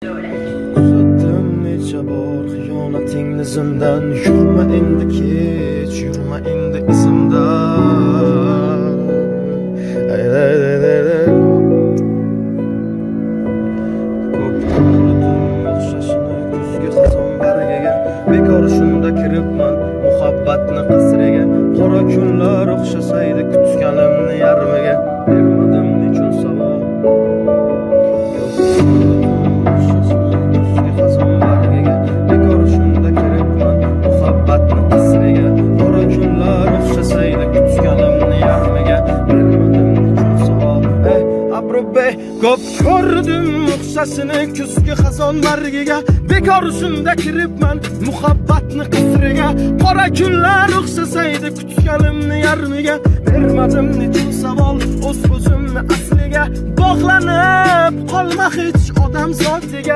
Uzatdim necha bor xiyonatingni zindan. Yurma endi kech, yurma endi izimdan. Ko'p ko'rdim o'xshashini kuzgi xazon bargiga. Bekor shunda kiribman muhabbatni qasriga. Qora kunlar o'xshasaydi kutganimni yarmiga. Bermadim nechun savol. Kuzgi xazon bargiga. Bekor shunda kiribman muhabbatni qasriga. Qora kunlar o'xshasaydi kutganimni yarmiga. Bermadim nechun savol. Abrubey ko'p ko'rdim o'xshasini kuzgi xazon bargiga. Bekor shunda kiribman muhabbatni qasriga. Qora kunlar o'xshasaydi kutganimni yarmiga. Bermadim nechun savol o'z o'zimni asliga. Bog'lanib qolma hech odam zotiga.